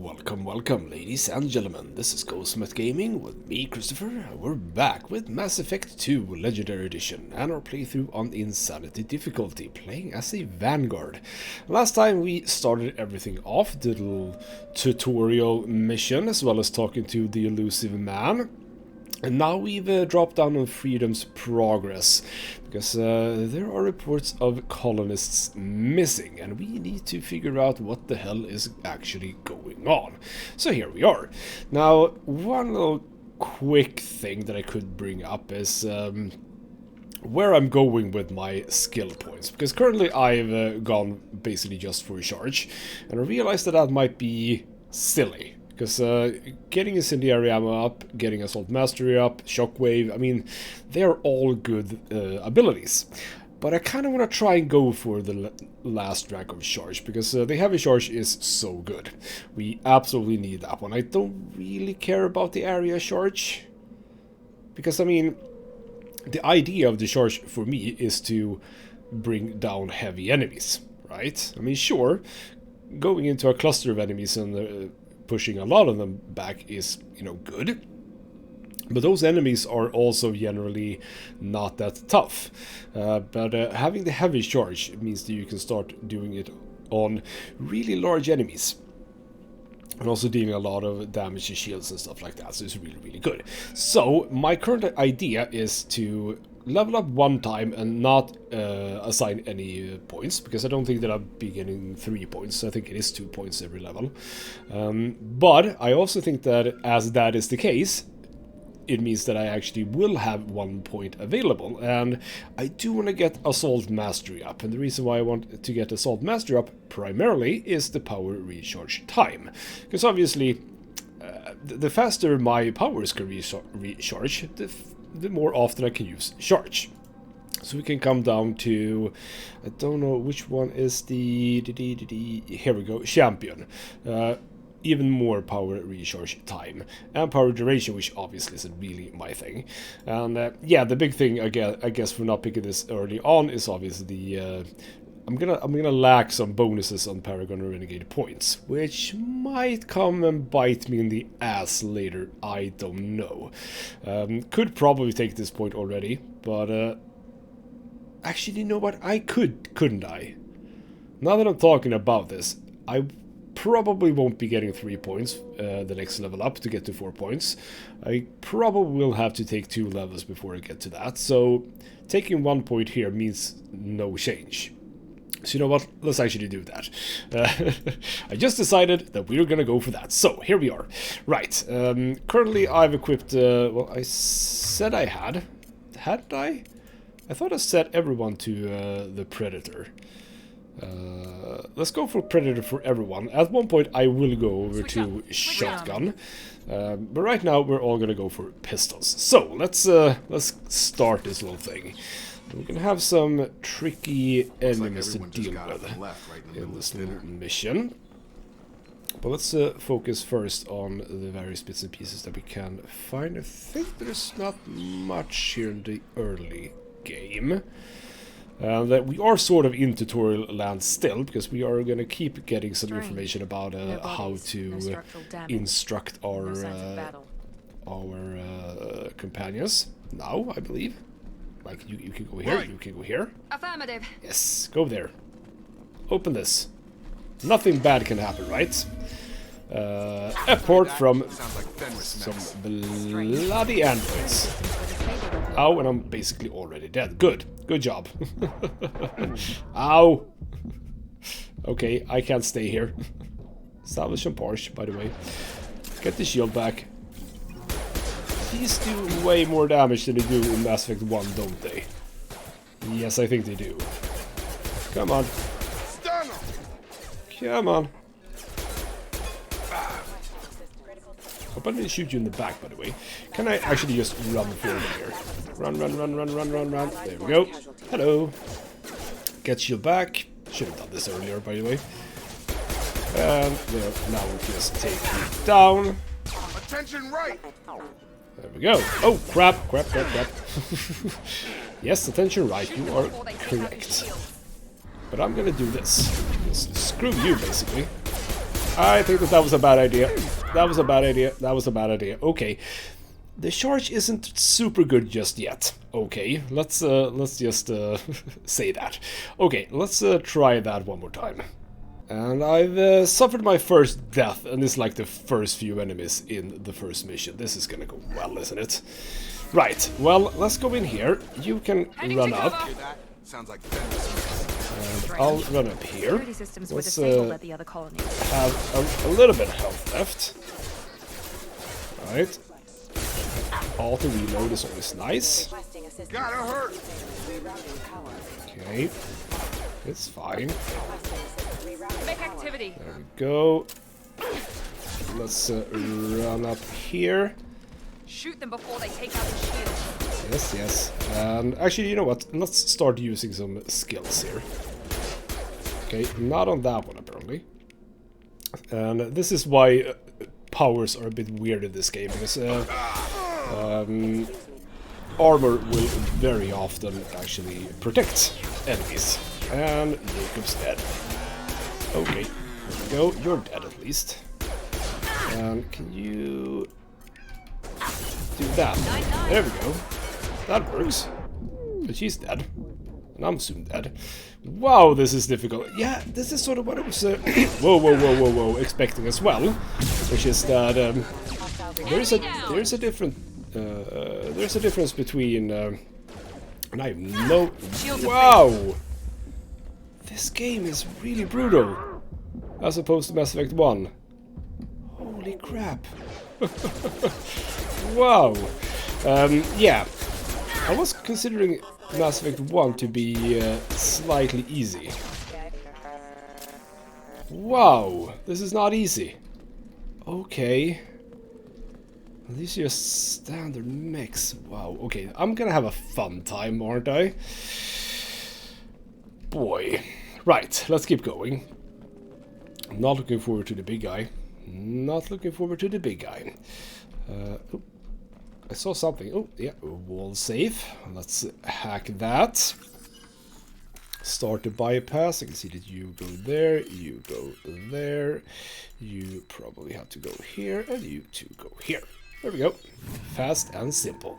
Welcome, ladies and gentlemen. This is Ghostmet Gaming with me, Christopher. We're back with Mass Effect 2 Legendary Edition and our playthrough on Insanity difficulty, playing as a Vanguard. Last time we started everything off, did a little tutorial mission as well as talking to the elusive man. And now we've dropped down on Freedom's Progress, because there are reports of colonists missing, and we need to figure out what the hell is actually going on. So here we are. Now, one little quick thing that I could bring up is where I'm going with my skill points, because currently I've gone basically just for a charge, and I realized that that might be silly. Because getting Incendiary Ammo up, getting Assault Mastery up, Shockwave, I mean, they're all good abilities. But I kind of want to try and go for the last rank of Charge, because the Heavy Charge is so good. We absolutely need that one. I don't really care about the Area Charge, because, I mean, the idea of the Charge for me is to bring down heavy enemies, right? I mean, sure, going into a cluster of enemies and pushing a lot of them back is, you know, good. But those enemies are also generally not that tough. But having the heavy charge means that you can start doing it on really large enemies. And also dealing a lot of damage to shields and stuff like that. So it's really, really good. So my current idea is to level up one time and not assign any points, because I don't think that I'll be getting 3 points. I think it is 2 points every level. But I also think that as that is the case, it means that I actually will have 1 point available, and I do want to get Assault Mastery up, and the reason why I want to get Assault Mastery up primarily is the power recharge time, because obviously the faster my powers can recharge, the more often I can use charge. So we can come down to, I don't know which one is the here we go, champion. Even more power recharge time and power duration, which obviously isn't really my thing. And yeah, the big thing again, I guess, for not picking this early on is obviously the I'm gonna lack some bonuses on Paragon or Renegade points, which might come and bite me in the ass later. I don't know. Could probably take this point already, but actually, you know what? I couldn't I? Now that I'm talking about this, I probably won't be getting 3 points the next level up to get to 4 points. I probably will have to take 2 levels before I get to that. So taking 1 point here means no change. So you know what, let's actually do that. I just decided that we're gonna go for that. So here we are. Right, currently I've equipped, well, I said I hadn't I? I thought I set everyone to the Predator. Let's go for Predator for everyone. At one point I will go over to Shotgun. But right now we're all gonna go for pistols. So let's start this little thing. We're gonna have some tricky enemies to deal with in this little mission. But let's focus first on the various bits and pieces that we can find. I think there's not much here in the early game. And that we are sort of in tutorial land still, because we are going to keep getting some information about how to instruct our companions. Now, I believe. Like, you can go here, you can go here. Affirmative. Yes, go there. Open this. Nothing bad can happen, right? A port from some bloody androids. Ow, and I'm basically already dead. Good job. Ow. Okay, I can't stay here. Salvage some Porsche, by the way. Get the shield back. These do way more damage than they do in Mass Effect 1, don't they? Yes, I think they do. Come on. Come on. Hope I didn't shoot you in the back, by the way. Can I actually just run forward here? Run. There we go. Hello. Get shield back. Should have done this earlier, by the way. And there, now we'll just take you down. Attention right. There we go. Oh, crap. Yes, attention right. You are correct. But I'm gonna do this. Just screw you, basically. I think that was a bad idea. That was a bad idea. That was a bad idea. Okay. The charge isn't super good just yet. Okay, let's just say that. Okay, let's try that one more time. And I've suffered my first death, and it's like the first few enemies in the first mission. This is gonna go well, isn't it? Right, well, let's go in here. You can run up. Sounds like And I'll run up here. Let's have a little bit of health left. Right. Auto reload is always nice. gotta hurt. Okay. It's fine. Make activity. There we go. Let's run up here. Shoot them before they take out the shield. Yes, yes. And actually, you know what? Let's start using some skills here. Okay, not on that one apparently. And this is why powers are a bit weird in this game, because armor will very often actually protect enemies. And Jacob's dead. Okay, there we go. You're dead at least. And can you do that? There we go. That works. But she's dead. And I'm soon dead. Wow, this is difficult. Yeah, this is sort of what I was whoa, expecting as well. Which is that there's a difference between and I have no. Wow! This game is really brutal as opposed to Mass Effect 1. Holy crap. Wow. Yeah. I was considering Mass Effect 1 to be slightly easy. Wow, this is not easy. Okay. These are just standard mechs. Wow, okay, I'm gonna have a fun time, aren't I? Boy. Right, let's keep going. I'm not looking forward to the big guy. Not looking forward to the big guy. Oh, I saw something. Oh, yeah, wall safe. Let's hack that. Start the bypass. I can see that you go there, you go there. You probably have to go here, and you two go here. There we go. Fast and simple.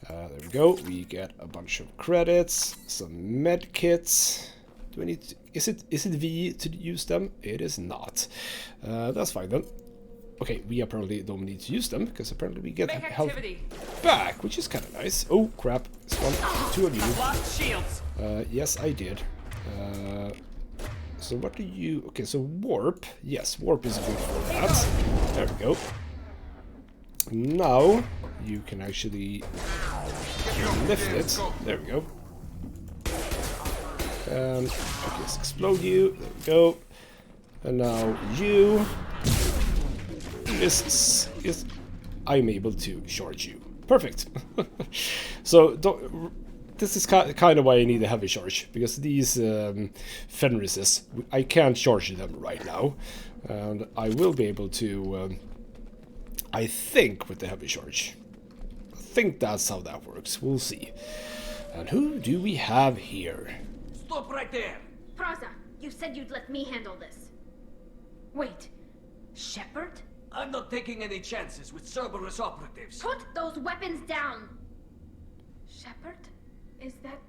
There we go. We get a bunch of credits, some med kits. Do I need to, is it V to use them? It is not. That's fine then. Okay, we apparently don't need to use them because apparently we get health back, which is kind of nice. Oh crap! It's one, two of you. Yes, I did. So what do you? Okay, so warp. Yes, warp is good for that. There we go. Now you can actually lift it. There we go. And okay, let's explode you. There we go. And now you. I'm able to charge you. Perfect. So this is kind of why I need a heavy charge, because these Fenrises, I can't charge them right now, and I will be able to. I think with the heavy charge. I think that's how that works. We'll see. And who do we have here? Stop right there! Praza, you said you'd let me handle this. Wait, Shepard? I'm not taking any chances with Cerberus operatives. Put those weapons down! Shepard? Is that...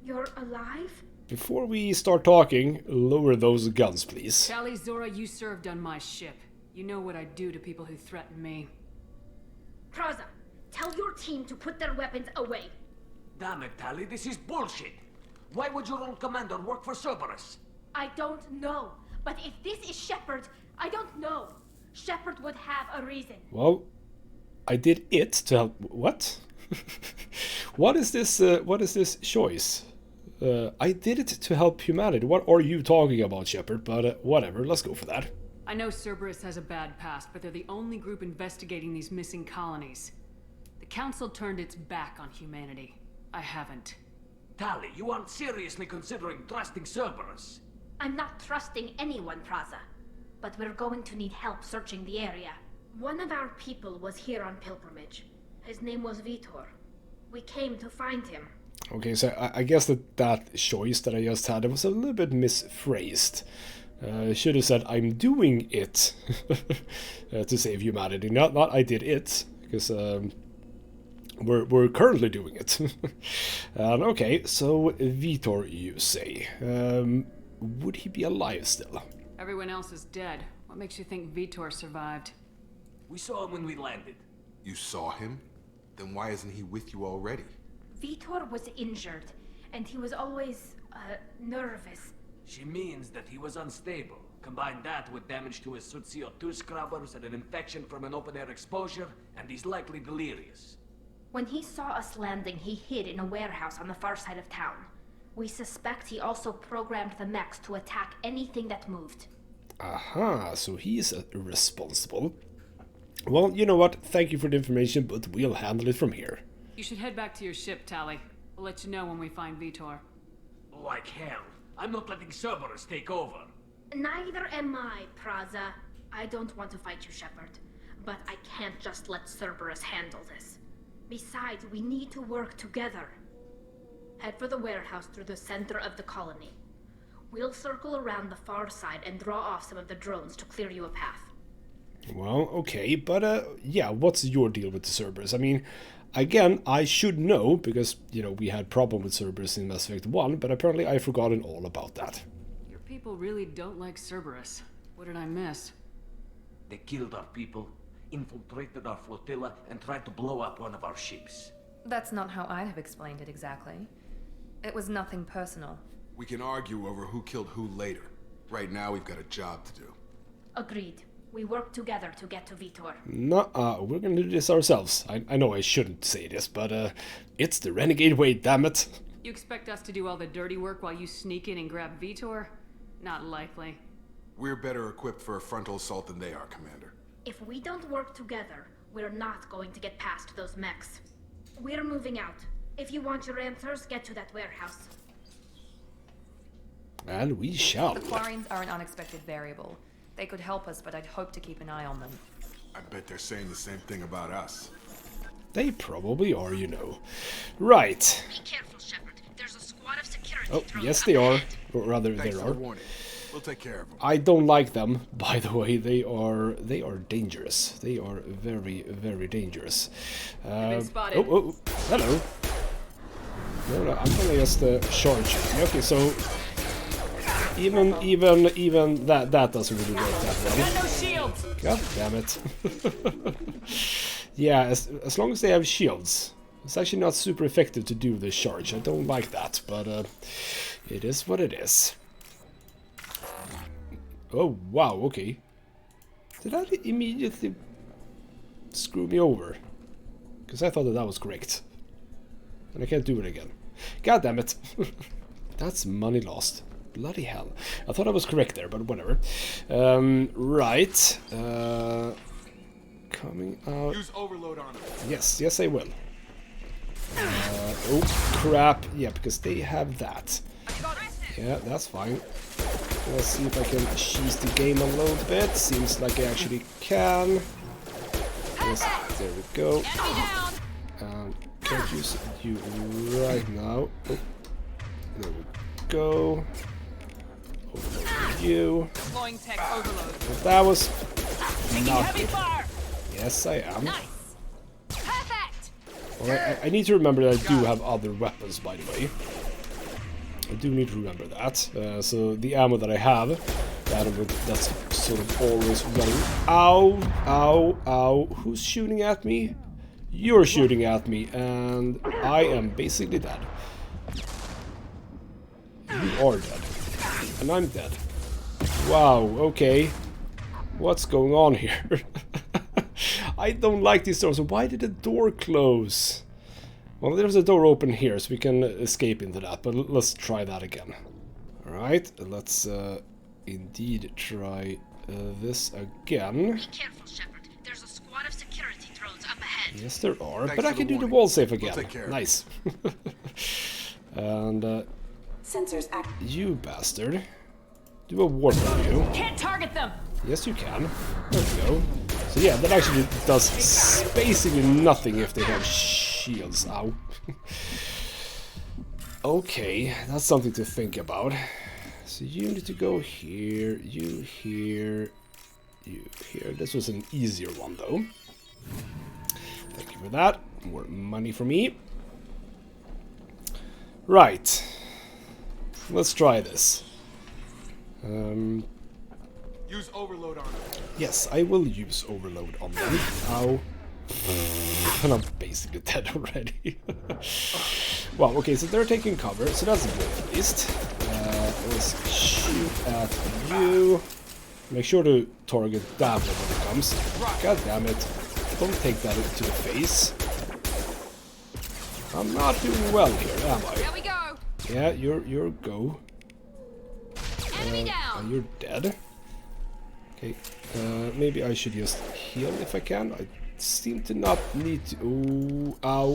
you're alive? Before we start talking, lower those guns, please. Tali Zora, you served on my ship. You know what I do to people who threaten me. Praza, tell your team to put their weapons away. Damn it, Tali, this is bullshit. Why would your old commander work for Cerberus? I don't know. But if this is Shepard, I don't know. Shepard would have a reason. Well, I did it to help. What? What is this choice? I did it to help humanity. What are you talking about, Shepard? But whatever, let's go for that. I know Cerberus has a bad past, but they're the only group investigating these missing colonies. The Council turned its back on humanity. I haven't. Tali, you aren't seriously considering trusting Cerberus. I'm not trusting anyone, Praza. But we're going to need help searching the area. One of our people was here on pilgrimage. His name was Vitor. We came to find him. Okay, so I guess that choice that I just had was a little bit misphrased. Should have said I'm doing it to save humanity. Not I did it, because we're currently doing it. Okay, so Vitor, you say. Would he be alive still? Everyone else is dead. What makes you think Vitor survived? We saw him when we landed. You saw him? Then why isn't he with you already? Vitor was injured, and he was always, nervous. She means that he was unstable. Combine that with damage to his suit CO2 scrubbers and an infection from an open-air exposure, and he's likely delirious. When he saw us landing, he hid in a warehouse on the far side of town. We suspect he also programmed the mechs to attack anything that moved. Aha, so he's responsible. Well, you know what? Thank you for the information, but we'll handle it from here. You should head back to your ship, Tally. We'll let you know when we find Vitor. Like hell. I'm not letting Cerberus take over. Neither am I, Praza. I don't want to fight you, Shepard. But I can't just let Cerberus handle this. Besides, we need to work together. Head for the warehouse through the center of the colony. We'll circle around the far side and draw off some of the drones to clear you a path. Well, okay, but yeah, what's your deal with the Cerberus? I mean, again, I should know, because, you know, we had problem with Cerberus in Mass Effect 1, but apparently I've forgotten all about that. Your people really don't like Cerberus. What did I miss? They killed our people, infiltrated our flotilla, and tried to blow up one of our ships. That's not how I'd have explained it exactly. It was nothing personal. We can argue over who killed who later. Right now, we've got a job to do. Agreed. We work together to get to Vitor. Nuh-uh, we're gonna do this ourselves. I know I shouldn't say this, but it's the renegade way, damn it. You expect us to do all the dirty work while you sneak in and grab Vitor? Not likely. We're better equipped for a frontal assault than they are, Commander. If we don't work together, we're not going to get past those mechs. We're moving out. If you want your answers, get to that warehouse. And we shall. The Quarians are an unexpected variable. They could help us, but I'd hope to keep an eye on them. I bet they're saying the same thing about us. They probably are, you know. Right. Be careful, Shepard. There's a squad of security. Oh, yes they are. Or rather, Thanks there for are. the warning. We'll take care of them. I don't like them, by the way. They are dangerous. They are very, very dangerous. been spotted. Oh, hello. No, I'm gonna just charge. Okay, so even that doesn't really work that well. Got no shields! God damn it. Yeah, as long as they have shields. It's actually not super effective to do this charge. I don't like that, but it is what it is. Oh, wow, okay. Did that immediately screw me over? Because I thought that was correct. And I can't do it again. God damn it. That's money lost. Bloody hell. I thought I was correct there, but whatever. Right. Coming out. Use overload on them. Yes, I will. Oh, crap. Yeah, because they have that. Yeah, that's fine. Let's see if I can cheese the game a little bit. Seems like I actually can. Yes, there we go. Can't use you right now. Oh, there we go. Overload you. Deploying tech overload. But that was not Heavy good. fire! Yes, I am. Nice! Perfect! Alright, I need to remember that I do have other weapons, by the way. I do need to remember that. So the ammo that I have, the ammo that's sort of always running. Ow, ow, ow. Who's shooting at me? You're shooting at me, and I am basically dead. You are dead. And I'm dead. Wow, okay. What's going on here? I don't like these doors. Why did the door close? Well, there's a door open here, so we can escape into that, but let's try that again. Alright, let's indeed try this again. Be careful, Shepard. There's a squad of security drones up ahead. Yes, there are, Thanks but I for can the do the warning. wall safe We'll again. take care of it. Nice. And Sensors active. you bastard. Do a warp on you. Can't target them! Yes, you can. There we go. So yeah, that actually does basically nothing if they have shields. Ow. Okay, that's something to think about. So you need to go here, you here, you here. This was an easier one though. Thank you for that. More money for me. Right. Let's try this. Use overload on them. Yes, I will use overload on them. Ow. And I'm basically dead already. Well, okay, so they're taking cover, so that's good at least. Let's shoot at you. Make sure to target that one when it comes. God damn it. Don't take that into the face. I'm not doing well here, am I? There we go. Yeah, you're go. Enemy down. You're dead. Okay, maybe I should just heal if I can. I seem to not need to. Ooh, ow.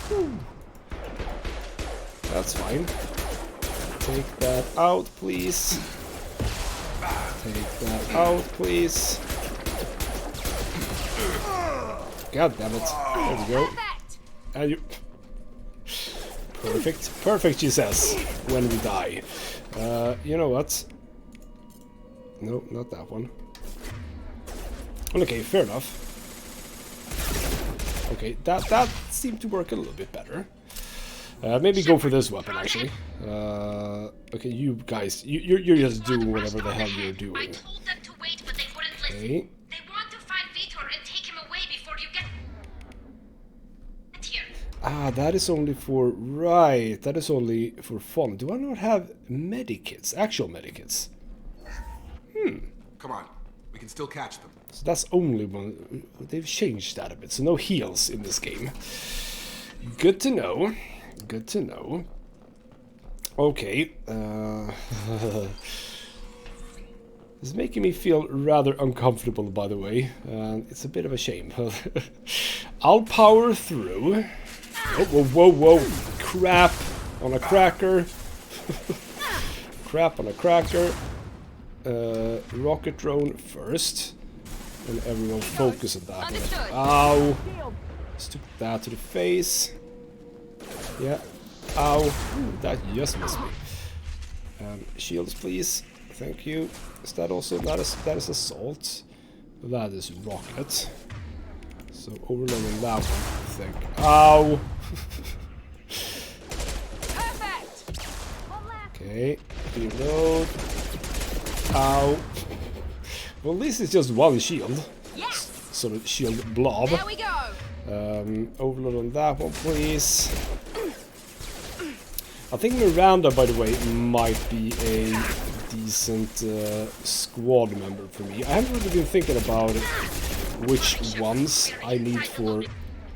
Whew. That's fine. Take that out, please. Take that out, please. God damn it. There we go. And you. Perfect. Perfect, she says, when we die. You know what? No, not that one. Okay, fair enough. Okay, that seemed to work a little bit better. Maybe go for this weapon, actually. Okay, you guys, you're just doing whatever the hell you're I doing. told them to wait, but they wouldn't listen. Okay. They want to find Vitor and take him away before you get here. Ah, that is only for... Right, that is only for fun. Do I not have medikits? Actual medikits? Come on, we can still catch them. So that's only one... They've changed that a bit, so no heals in this game. Good to know. Good to know. Okay. It's making me feel rather uncomfortable, by the way. It's a bit of a shame. I'll power through. Oh, whoa, whoa, whoa. Crap on a cracker. Crap on a cracker. Rocket drone first. And everyone focus on that one. Ow. Stick that to the face. Yeah. Ow. Ooh, that just missed me. Shields, please. Thank you. Is that also... That is assault. That is rocket. So overloading that one. Ow! Perfect. Okay. Reload. Ow. Well, at least it's just one shield. Yes. Sort of shield blob. There we go. Overload on that one, please. I think Miranda, by the way, might be a decent squad member for me. I haven't really been thinking about which ones I need for,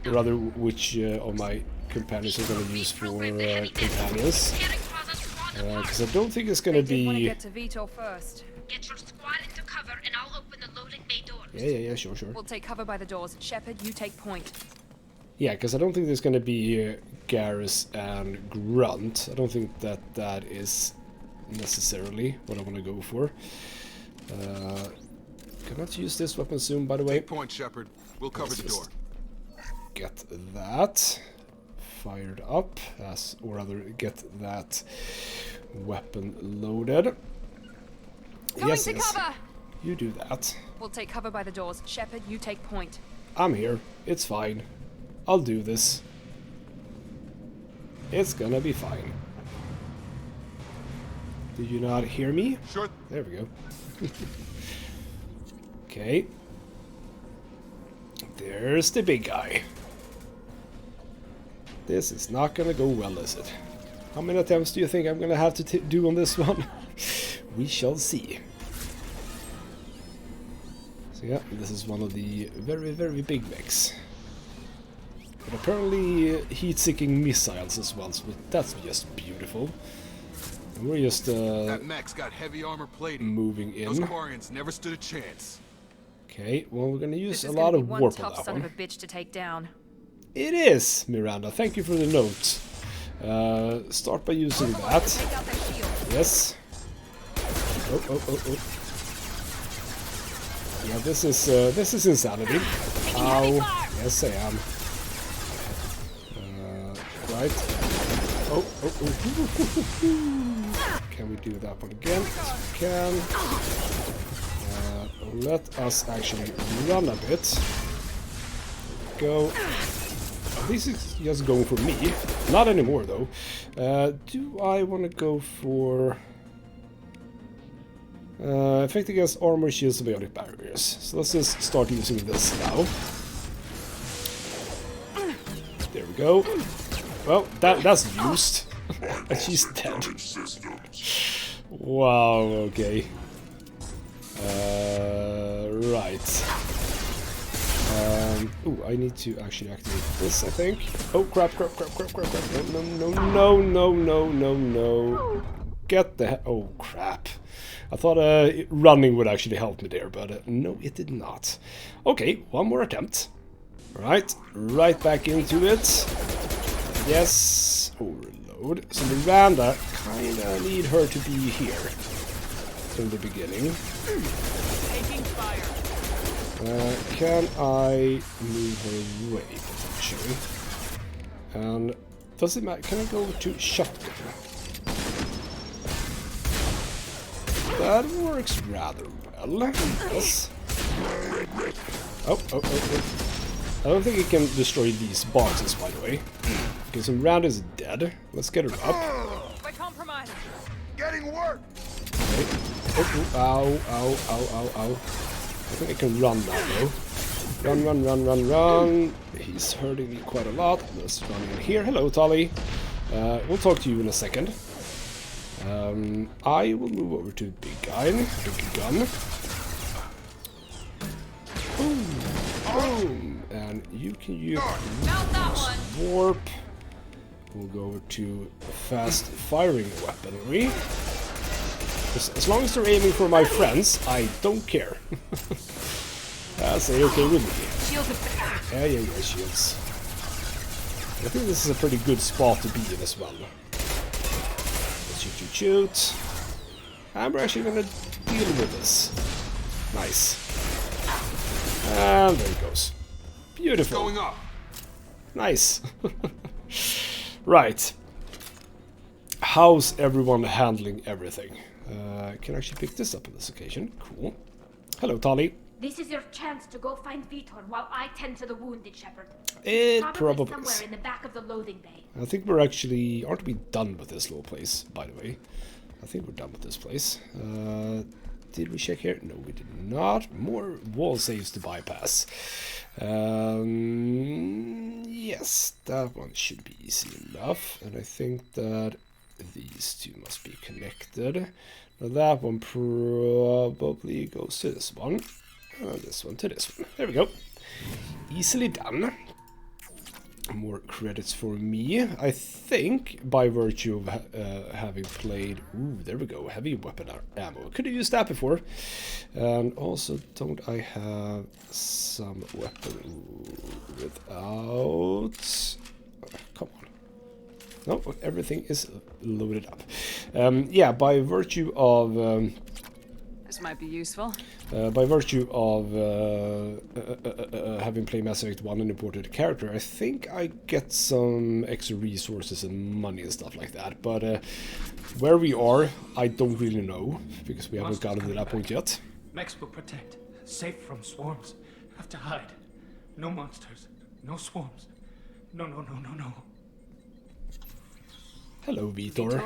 rather which of my companions I'm going to use for companions. Because I don't think it's going to They did want to be... get to Vitor first. Get your squad into cover and I'll open the loading bay door. Yeah, sure. We'll take cover by the doors. Shepard, you take point. Yeah, because I don't think there's going to be Garrus and Grunt. I don't think that is necessarily what I want to go for. Can I use this weapon soon, by the way? Take point, Shepard. We'll cover the door. Get that fired up, or rather get that weapon loaded. Going to cover! You do that. We'll take cover by the doors. Shepard, you take point. I'm here. It's fine. I'll do this. It's gonna be fine. Did you not hear me? Sure. There we go. Okay. There's the big guy. This is not gonna go well, is it? How many attempts do you think I'm gonna have to do on this one? We shall see. So yeah, this is one of the very, very big mechs. But apparently heat-seeking missiles as well, so that's just beautiful. And we're just that mech's got heavy armor plating. moving in. Those Quarians never stood a chance. Okay, well we're gonna use This a is lot gonna of be one warp on tough that son one. of a bitch to take down. It is, Miranda. Thank you for the note. Start by using that. Take out their shield. Yes. Oh. Yeah, this is insanity. Ow. Yes, I am. Right. Oh. can we do that one again? Yes, we can. Let us actually run a bit. Go. This is just going for me. Not anymore, though. Do I want to go for... effect against armor, shields, biotic barriers. So let's just start using this now. There we go. Well, that's used. And she's dead. Wow, okay. Right. Ooh, I need to actually activate this, I think. Oh, crap. No. Get the hell... Oh, crap. I thought running would actually help me there, but no, it did not. Okay, one more attempt. Right back into it. Yes. Oh, reload. So Miranda, kinda need her to be here in the beginning. Taking fire. Can I move her away, potentially? And does it matter? Can I go to shotgun? That works rather well. Yes. Oh. I don't think it can destroy these boxes, by the way. Okay, so Miranda is dead. Let's get her up. By compromise. Getting work! Okay. Oh, ow. I think I can run now, though. Run. He's hurting me quite a lot. Let's run in here. Hello, Tali. We'll talk to you in a second. I will move over to big gun. Boom. And you can use warp. We'll go over to fast firing weaponry. As long as they're aiming for my friends, I don't care. That's okay with me. Yeah, shields. I think this is a pretty good spot to be in as well. Let's shoot. And we're actually gonna deal with this. Nice. And there it goes. Beautiful. Going up. Nice. Right. How's everyone handling everything? Can actually pick this up on this occasion. Cool. Hello, Tali. This is your chance to go find Vitor while I tend to the wounded, Shepard. It probably somewhere is. in the back of the loading bay. I think we're actually... Aren't we done with this little place, by the way? I think we're done with this place. Did we check here? No, we did not. More wall saves to bypass. Yes, that one should be easy enough. And I think that these two must be connected. Now that one probably goes to this one. And this one to this one. There we go. Easily done. More credits for me. I think by virtue of having played... Ooh, there we go. Heavy weapon ammo. Could have used that before. And also, don't I have some weapon without... come on. No, everything is loaded up. Yeah, by virtue of... This might be useful. By virtue of having played Mass Effect 1 and imported a character, I think I get some extra resources and money and stuff like that. But where we are, I don't really know, because we haven't gotten to that point yet. Max will protect. Safe from swarms. Have to hide. No monsters. No swarms. No. Hello, Vitor.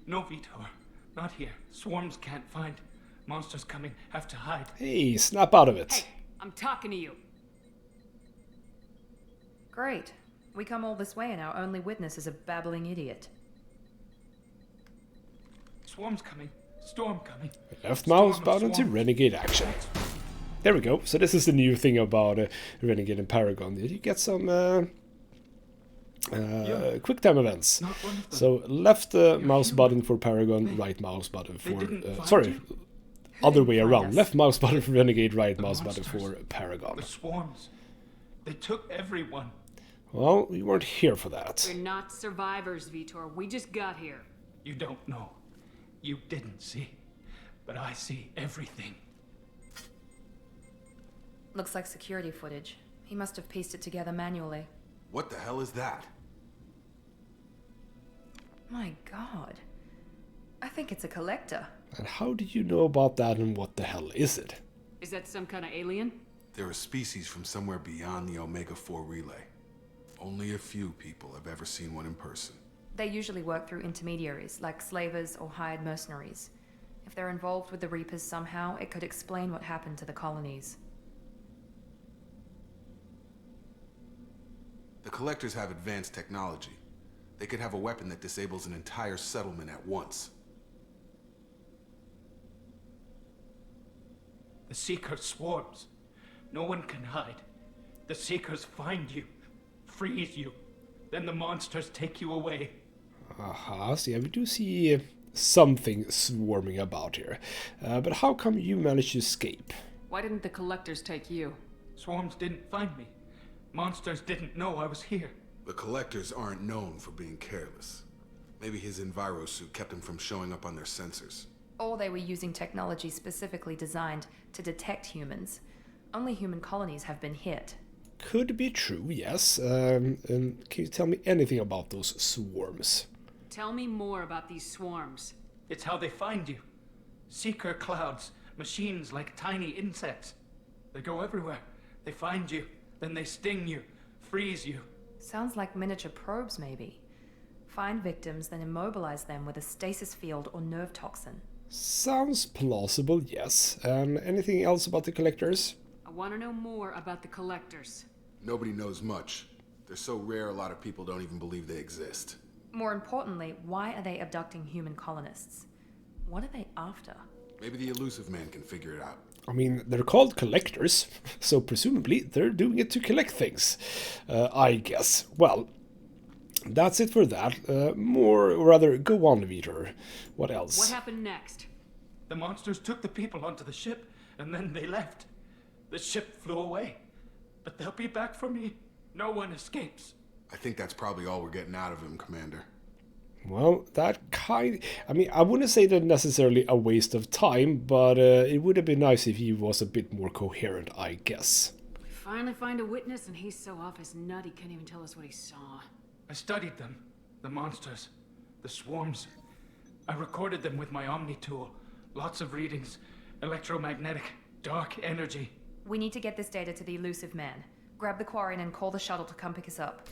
No, Vitor. Not here. Swarms can't find. Monsters coming. Have to hide. Hey, snap out of it. Hey, I'm talking to you. Great. We come all this way and our only witness is a babbling idiot. Swarms coming. Storm coming. Left mouse button to renegade action. There we go. So this is the new thing about Renegade and Paragon. You get some quick time events. So left mouse button for Paragon, right mouse button for... sorry, other way around. Left mouse button for Renegade, right mouse button for Paragon. The swarms. They took everyone. Well, we weren't here for that. We're not survivors, Vitor. We just got here. You don't know. You didn't see. But I see everything. Looks like security footage. He must have pieced it together manually. What the hell is that? My god. I think it's a collector. And how do you know about that, and what the hell is it? Is that some kind of alien? They're a species from somewhere beyond the Omega-4 relay. Only a few people have ever seen one in person. They usually work through intermediaries, like slavers or hired mercenaries. If they're involved with the Reapers somehow, it could explain what happened to the colonies. The Collectors have advanced technology. They could have a weapon that disables an entire settlement at once. The Seeker swarms. No one can hide. The Seekers find you, freeze you. Then the monsters take you away. Aha, so yeah, we do see something swarming about here. But how come you managed to escape? Why didn't the collectors take you? Swarms didn't find me. Monsters didn't know I was here. The Collectors aren't known for being careless. Maybe his enviro suit kept him from showing up on their sensors. Or they were using technology specifically designed to detect humans. Only human colonies have been hit. Could be true, yes. And can you tell me anything about those swarms? Tell me more about these swarms. It's how they find you. Seeker clouds, machines like tiny insects. They go everywhere. They find you, then they sting you, freeze you. Sounds like miniature probes, maybe. Find victims, then immobilize them with a stasis field or nerve toxin. Sounds plausible, yes. And anything else about the Collectors? I want to know more about the collectors. Nobody knows much. They're so rare a lot of people don't even believe they exist. More importantly, why are they abducting human colonists? What are they after? Maybe the Elusive Man can figure it out. I mean, they're called Collectors, so presumably they're doing it to collect things. I guess. Well, that's it for that. More, or rather, go on, Vitor. What else? What happened next? The monsters took the people onto the ship, and then they left. The ship flew away. But they'll be back for me. No one escapes. I think that's probably all we're getting out of him, Commander. Well, I mean, I wouldn't say that necessarily a waste of time, but it would have been nice if he was a bit more coherent, I guess. We finally find a witness and he's so off his nut he can't even tell us what he saw. I studied them. The monsters. The swarms. I recorded them with my Omni tool. Lots of readings. Electromagnetic. Dark energy. We need to get this data to the Elusive Man. Grab the Quarian and call the shuttle to come pick us up.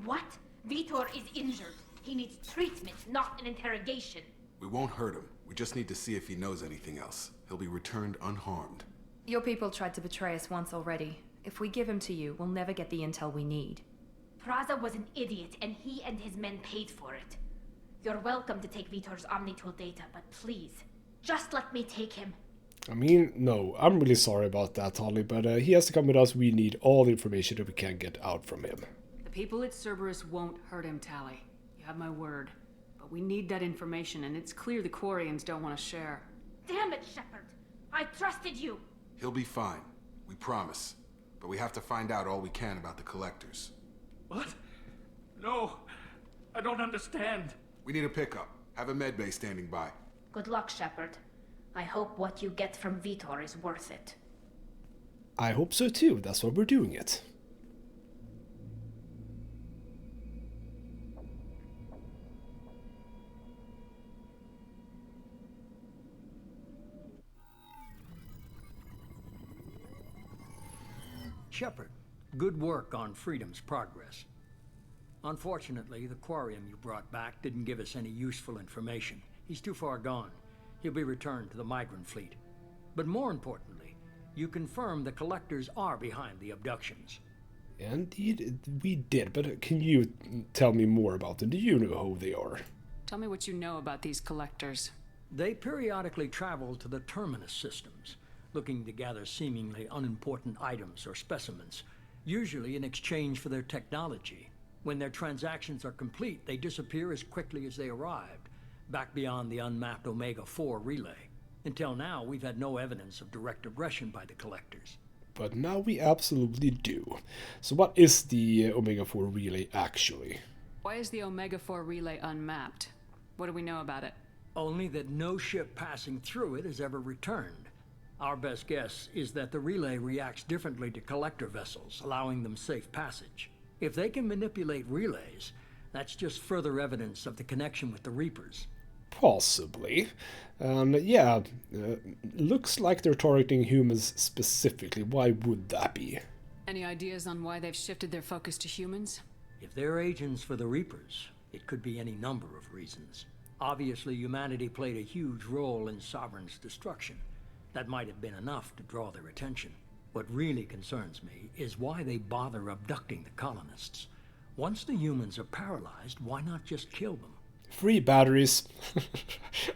What? Vitor is injured. He needs treatment, not an interrogation. We won't hurt him. We just need to see if he knows anything else. He'll be returned unharmed. Your people tried to betray us once already. If we give him to you, we'll never get the intel we need. Praza was an idiot, and he and his men paid for it. You're welcome to take Vitor's Omnitool data, but please, just let me take him. I mean, no, I'm really sorry about that, Holly, but he has to come with us. We need all the information that we can get out from him. The people at Cerberus won't hurt him, Tally. You have my word. But we need that information, and it's clear the Quarians don't want to share. Damn it, Shepard! I trusted you! He'll be fine. We promise. But we have to find out all we can about the Collectors. What? No. I don't understand. We need a pickup. Have a medbay standing by. Good luck, Shepard. I hope what you get from Vitor is worth it. I hope so too. That's why we're doing it. Shepard, good work on Freedom's progress. Unfortunately, the Quarian you brought back didn't give us any useful information. He's too far gone. He'll be returned to the migrant fleet. But more importantly, you confirmed the Collectors are behind the abductions. Indeed, we did, but can you tell me more about them? Do you know who they are? Tell me what you know about these collectors. They periodically travel to the Terminus systems, looking to gather seemingly unimportant items or specimens, usually in exchange for their technology. When their transactions are complete, they disappear as quickly as they arrived, back beyond the unmapped Omega-4 relay. Until now, we've had no evidence of direct aggression by the Collectors. But now we absolutely do. So what is the Omega-4 relay actually? Why is the Omega-4 relay unmapped? What do we know about it? Only that no ship passing through it has ever returned. Our best guess is that the relay reacts differently to Collector vessels, allowing them safe passage. If they can manipulate relays, That's just further evidence of the connection with the Reapers. Possibly. Yeah, looks like they're targeting humans specifically. Why would that be? Any ideas on why they've shifted their focus to humans? If they're agents for the Reapers, it could be any number of reasons. Obviously, humanity played a huge role in Sovereign's destruction. That might have been enough to draw their attention. What really concerns me is why they bother abducting the colonists. Once the humans are paralyzed, why not just kill them? Free batteries.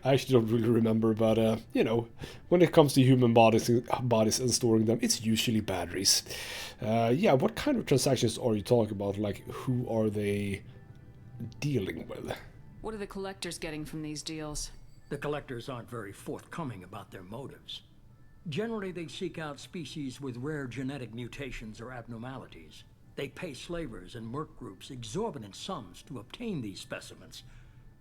I actually don't really remember, but you know, when it comes to human bodies and storing them, it's usually batteries. Yeah, what kind of transactions are you talking about? Like, who are they dealing with? What are the collectors getting from these deals? The collectors aren't very forthcoming about their motives. Generally, they seek out species with rare genetic mutations or abnormalities. They pay slavers and merc groups exorbitant sums to obtain these specimens,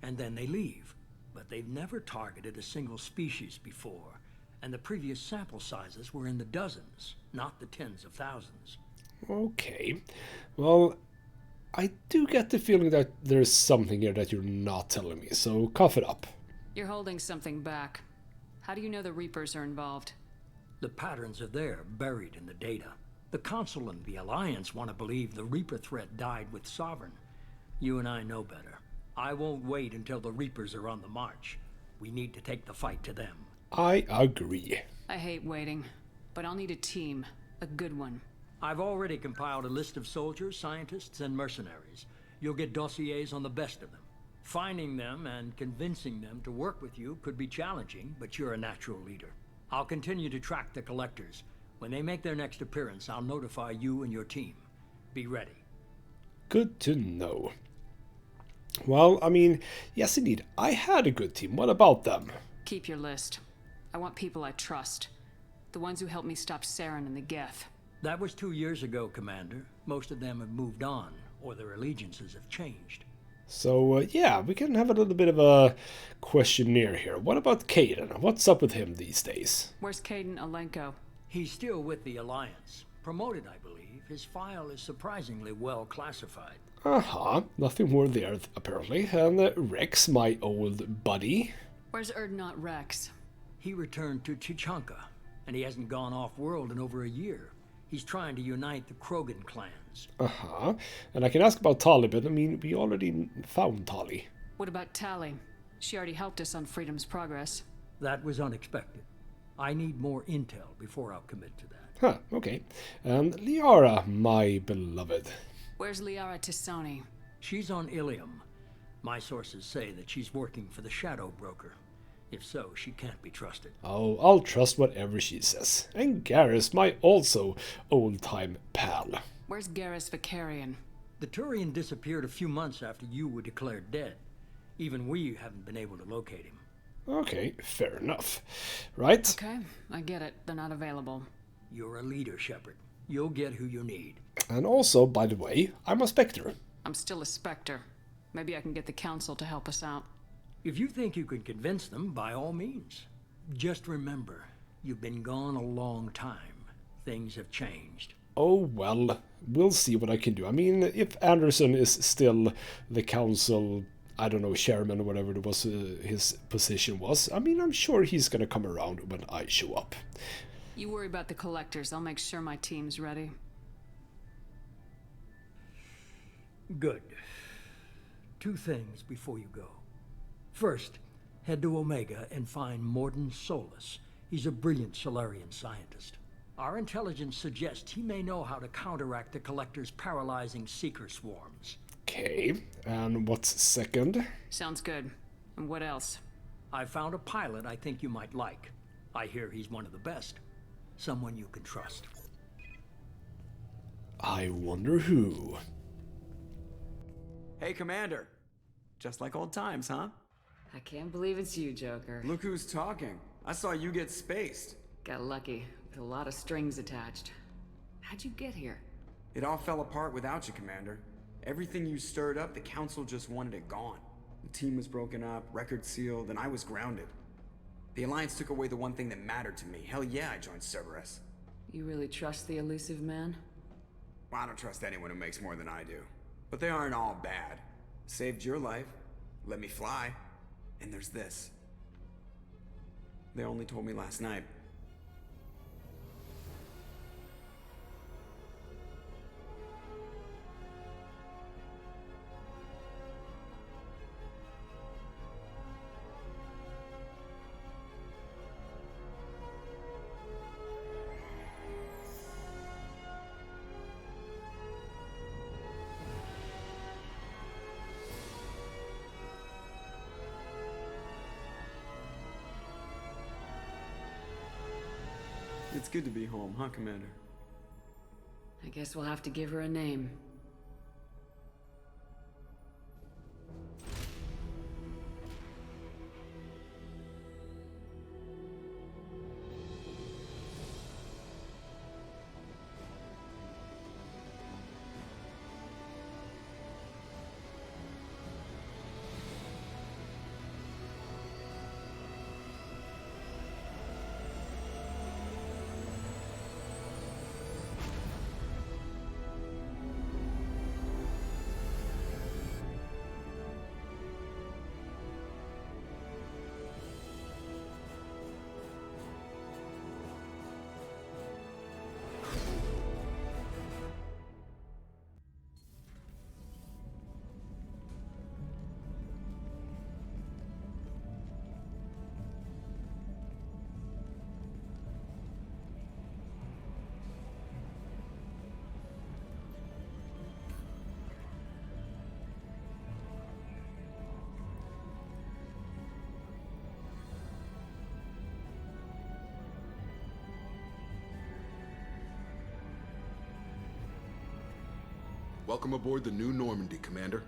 and then they leave. But they've never targeted a single species before, and the previous sample sizes were in the dozens, not the tens of thousands. Okay, well, I do get the feeling that there's something here that you're not telling me, so cough it up. You're holding something back. How do you know the Reapers are involved? The patterns are there, buried in the data. The Council and the Alliance want to believe the Reaper threat died with Sovereign. You and I know better. I won't wait until the Reapers are on the march. We need to take the fight to them. I agree. I hate waiting, but I'll need a team. A good one. I've already compiled a list of soldiers, scientists, and mercenaries. You'll get dossiers on the best of them. Finding them and convincing them to work with you could be challenging, but you're a natural leader. I'll continue to track the collectors. When they make their next appearance, I'll notify you and your team. Be ready. Good to know. Well, I mean, yes indeed, I had a good team. What about them? Keep your list. I want people I trust. The ones who helped me stop Saren and the Geth. That was 2 years ago, Commander. Most of them have moved on, or their allegiances have changed. So, yeah, we can have a little bit of a questionnaire here. What about Caden? What's up with him these days? Where's Caden Alenko? He's still with the Alliance. Promoted, I believe. His file is surprisingly well classified. Uh-huh. Nothing more there, apparently. And Rex, my old buddy. Where's Erdnot Rex? He returned to Chichanka, and he hasn't gone off-world in over a year. He's trying to unite the Krogan clans. Uh-huh. And I can ask about Tali, but I mean, we already found Tali. What about Tali? She already helped us on Freedom's Progress. That was unexpected. I need more intel before I'll commit to that. Huh, okay. And Liara, my beloved. Where's Liara Tisoni? She's on Ilium. My sources say that she's working for the Shadow Broker. If so, she can't be trusted. Oh, I'll trust whatever she says. And Garrus, my also old-time pal. Where's Garrus Vicarian? The Turian disappeared a few months after you were declared dead. Even we haven't been able to locate him. Okay, fair enough. Right? Okay, I get it. They're not available. You're a leader, Shepard. You'll get who you need. And also, by the way, I'm a Spectre. I'm still a Spectre. Maybe I can get the Council to help us out. If you think you can convince them, by all means. Just remember, you've been gone a long time. Things have changed. Oh, well, we'll see what I can do. I mean, if Anderson is still the Council, I don't know, chairman or whatever it was his position was, I mean, I'm sure he's gonna come around when I show up. You worry about the collectors. I'll make sure my team's ready. Good. 2 things before you go. First, head to Omega and find Morden Solus. He's a brilliant Solarian scientist. Our intelligence suggests he may know how to counteract the Collector's paralyzing Seeker swarms. Okay, and what's second? Sounds good. And what else? I found a pilot I think you might like. I hear he's one of the best. Someone you can trust. I wonder who. Hey, Commander. Just like old times, huh? I can't believe it's you, Joker. Look who's talking. I saw you get spaced. Got lucky, with a lot of strings attached. How'd you get here? It all fell apart without you, Commander. Everything you stirred up, the Council just wanted it gone. The team was broken up, records sealed, and I was grounded. The Alliance took away the one thing that mattered to me. Hell yeah, I joined Cerberus. You really trust the elusive man? Well, I don't trust anyone who makes more than I do. But they aren't all bad. Saved your life, let me fly, and there's this. They only told me last night. It's good to be home, huh, Commander? I guess we'll have to give her a name. Welcome aboard the New Normandy, Commander.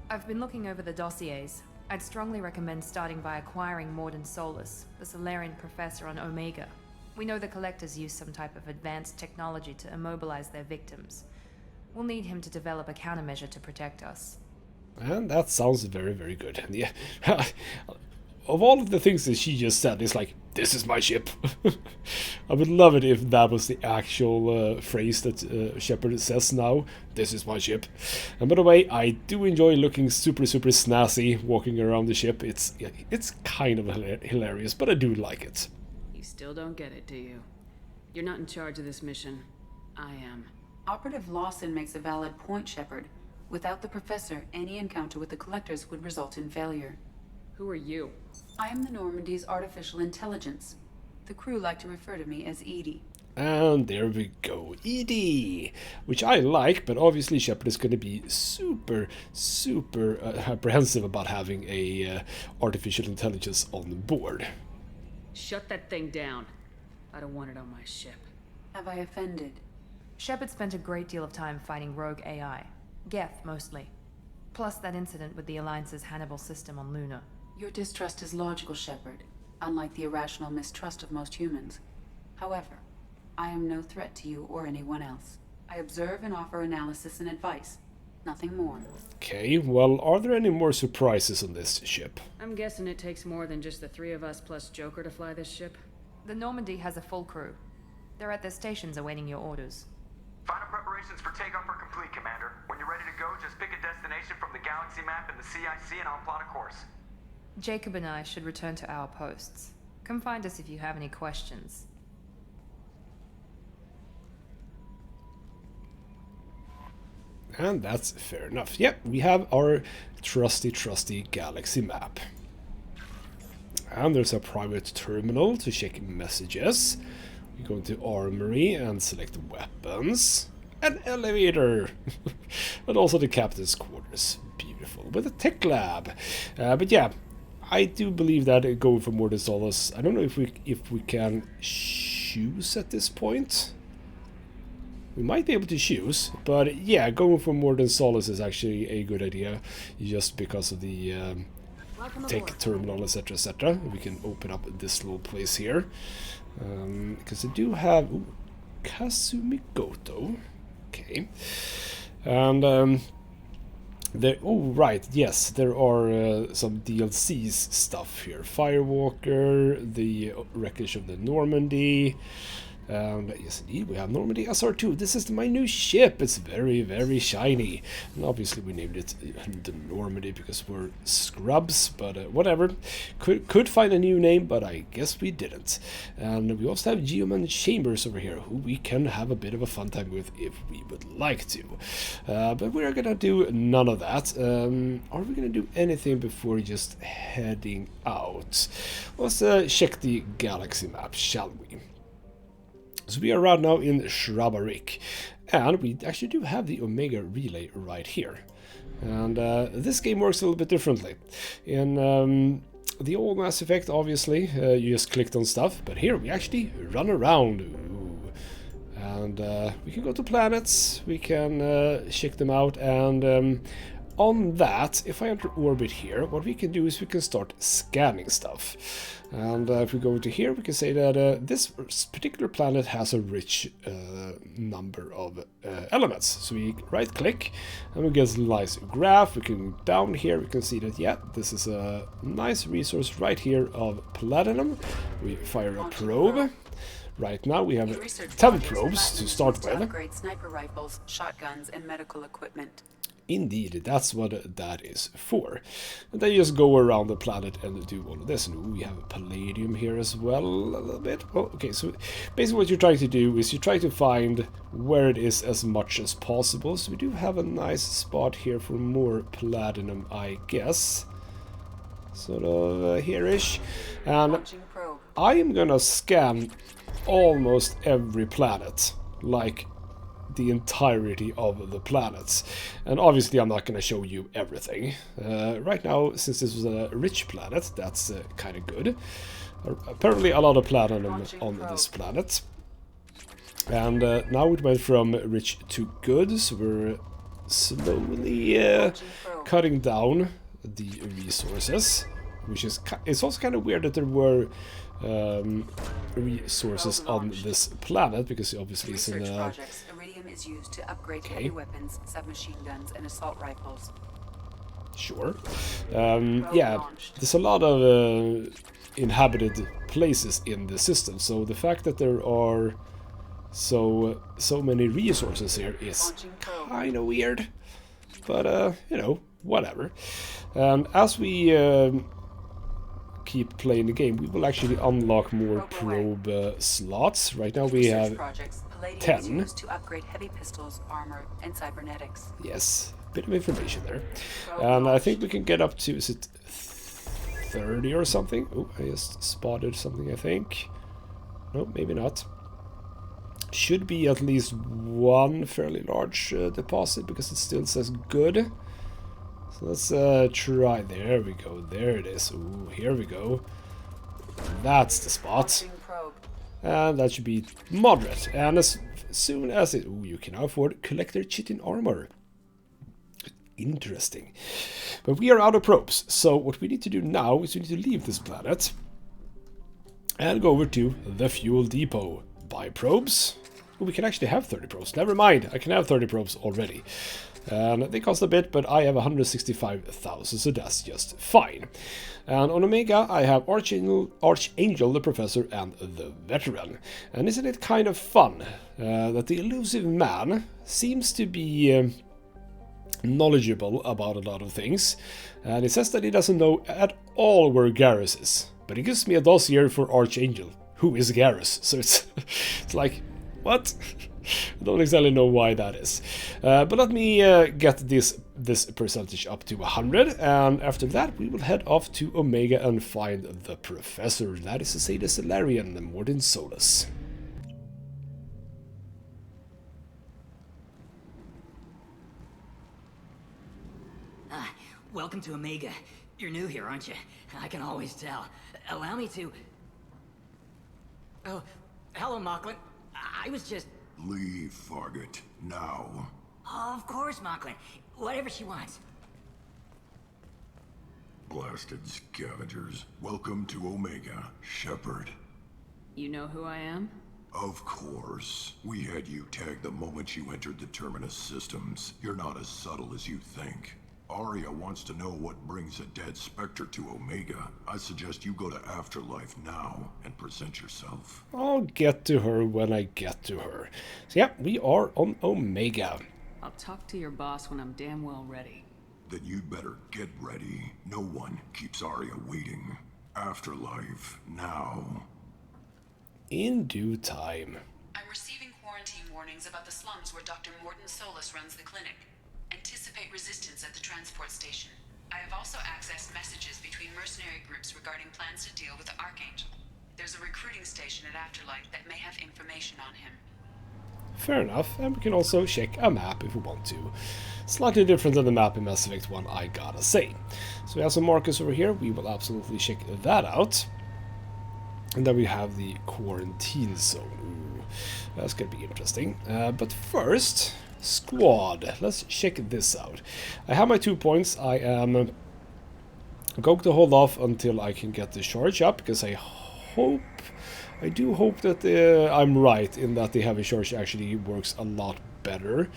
I've been looking over the dossiers. I'd strongly recommend starting by acquiring Morden Solus, the Solarian professor on Omega. We know the Collectors use some type of advanced technology to immobilize their victims. We'll need him to develop a countermeasure to protect us. And that sounds very, very good. And yeah, of all of the things that she just said, it's like, this is my ship. I would love it if that was the actual phrase that Shepard says now. This is my ship. And by the way, I do enjoy looking super, super snazzy walking around the ship. It's kind of hilarious, but I do like it. You still don't get it, do you? You're not in charge of this mission. I am. Operative Lawson makes a valid point, Shepard. Without the Professor, any encounter with the Collectors would result in failure. Who are you? I am the Normandy's artificial intelligence. The crew like to refer to me as Edie. And there we go, Edie, which I like, but obviously Shepard is going to be super, super apprehensive about having a artificial intelligence on board. Shut that thing down. I don't want it on my ship. Have I offended? Shepard spent a great deal of time fighting rogue AI. Geth, mostly. Plus that incident with the Alliance's Hannibal system on Luna. Your distrust is logical, Shepard, unlike the irrational mistrust of most humans. However, I am no threat to you or anyone else. I observe and offer analysis and advice. Nothing more. Okay, well, are there any more surprises on this ship? I'm guessing it takes more than just the three of us plus Joker to fly this ship. The Normandy has a full crew. They're at their stations awaiting your orders. Final preparations for takeoff are complete, Commander. When you're ready to go, just pick a destination from the galaxy map in the CIC and I'll plot a course. Jacob and I should return to our posts. Come find us if you have any questions. And that's fair enough. Yep, we have our trusty galaxy map. And there's a private terminal to check messages. We go into Armory and select weapons. An elevator! And also the captain's quarters. Beautiful. With a tech lab. But yeah, I do believe that going for Morden Solus, I don't know if we can choose at this point. We might be able to choose, but yeah, going for Morden Solus is actually a good idea, just because of the tech terminal, etc., etc. We can open up this little place here, because I do have Kasumigoto. Okay, and there. Oh right, yes, there are some DLCs stuff here. Firewalker, the wreckage of the Normandy. And yes, indeed, we have Normandy SR2. This is my new ship. It's very, very shiny. And obviously, we named it the Normandy because we're scrubs, but whatever. Could find a new name, but I guess we didn't. And we also have Geoman Chambers over here, who we can have a bit of a fun time with if we would like to. But we're gonna do none of that. Are we gonna do anything before just heading out? Let's check the galaxy map, shall we? So we are right now in Shrabarik, and we actually do have the Omega relay right here. And this game works a little bit differently. In the old Mass Effect, obviously, you just clicked on stuff, but here we actually run around. Ooh. And we can go to planets, we can check them out, and on that, if I enter orbit here, what we can do is we can start scanning stuff. And if we go to here, we can say that this particular planet has a rich number of elements. So we right click and we get a nice graph. We can down here, we can see that, yeah, this is a nice resource right here of platinum. We fire a probe. Right now we have 10 probes to start with. Upgrade sniper rifles, shotguns, and medical equipment. Indeed, that's what that is for. And then you just go around the planet and do all of this. And ooh, we have palladium here as well, a little bit. Oh, okay, so basically what you're trying to do is you try to find where it is as much as possible. So we do have a nice spot here for more platinum, I guess. Sort of here-ish. And I am gonna scan almost every planet, like the entirety of the planets. And obviously I'm not going to show you everything. Right now, since this was a rich planet, that's kind of good. Apparently a lot of platinum on this planet. And now it went from rich to good, so we're slowly cutting down the resources. Which is, it's also kind of weird that there were resources on this planet, because obviously it's in Iridium is used to upgrade heavy weapons, submachine guns, and assault rifles. Sure. Yeah, there's a lot of inhabited places in the system, so the fact that there are so many resources here is kind of weird. But you know, whatever. As we keep playing the game, we will actually unlock more probe slots. Right now we have 10. To upgrade heavy pistols, armor, and cybernetics. Yes, bit of information there. And I think we can get up to, is it 30 or something? Oh, I just spotted something, I think. No, maybe not. Should be at least one fairly large deposit, because it still says good. So let's try. There we go. There it is. Ooh, here we go. That's the spot. And that should be moderate. And as soon as it... Ooh, you can now afford collector chitin armor. Interesting. But we are out of probes. So what we need to do now is we need to leave this planet and go over to the fuel depot. Buy probes. Ooh, we can actually have 30 probes. Never mind. I can have 30 probes already. And they cost a bit, but I have 165,000, so that's just fine. And on Omega, I have Archangel, the Professor, and the Veteran. And isn't it kind of fun that the elusive man seems to be knowledgeable about a lot of things. And it says that he doesn't know at all where Garrus is. But he gives me a dossier for Archangel, who is Garrus. So it's like, what? I don't exactly know why that is. But let me get this percentage up to 100, and after that we will head off to Omega and find the Professor. That is to say, the Salarian, Mordin Solus. Welcome to Omega. You're new here, aren't you? I can always tell. Allow me to... Oh, hello, MacLeod. I was just... Leave, Fargate. Now. Oh, of course, MacLeod. Whatever she wants. Blasted scavengers. Welcome to Omega, Shepard. You know who I am? Of course. We had you tagged the moment you entered the Terminus systems. You're not as subtle as you think. Arya wants to know what brings a dead Spectre to Omega. I suggest you go to Afterlife now and present yourself. I'll get to her when I get to her. So yeah, we are on Omega. I'll talk to your boss when I'm damn well ready. Then you'd better get ready. No one keeps Arya waiting. Afterlife now. In due time. I'm receiving quarantine warnings about the slums where Dr. Morton Solus runs the clinic. Anticipate resistance at the transport station. I have also accessed messages between mercenary groups regarding plans to deal with the Archangel. There's a recruiting station at Afterlife that may have information on him. Fair enough, and we can also check a map if we want to. Slightly different than the map in Mass Effect 1, I gotta say. So we have some markers over here, we will absolutely check that out. And then we have the quarantine zone. Ooh, that's gonna be interesting. But first, squad. Let's check this out. I have my 2 points. I am going to hold off until I can get the charge up, because I do hope that I'm right in that the heavy charge actually works a lot better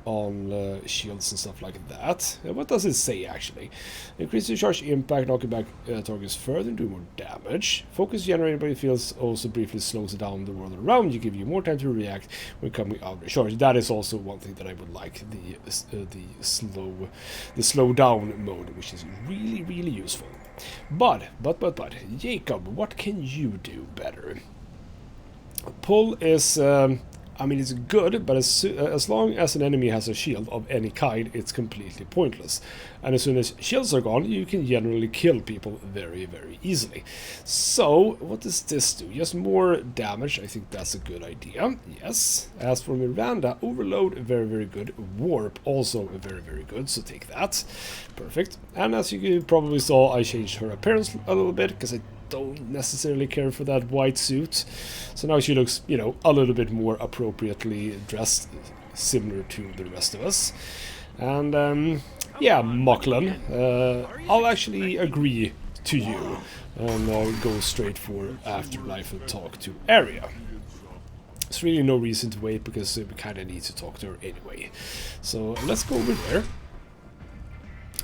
on shields and stuff like that. What does it say actually? Increase the charge impact, knocking back targets further and do more damage. Focus generated by the fields also briefly slows down the world around you, give you more time to react when coming out of the charge. That is also one thing that I would like, the slow down mode, which is really useful. But Jacob, what can you do better? Pull is I mean, it's good, but as long as an enemy has a shield of any kind, it's completely pointless. And as soon as shields are gone, you can generally kill people very easily. So, what does this do? Just more damage. I think that's a good idea. Yes. As for Miranda, Overload, very good. Warp, also very good, so take that. Perfect. And as you probably saw, I changed her appearance a little bit, because I don't necessarily care for that white suit. So now she looks, you know, a little bit more appropriately dressed, similar to the rest of us. And yeah, MacLeod, I'll actually agree to you and go straight for Afterlife and talk to Arya. There's really no reason to wait, because we kind of need to talk to her anyway. So let's go over there.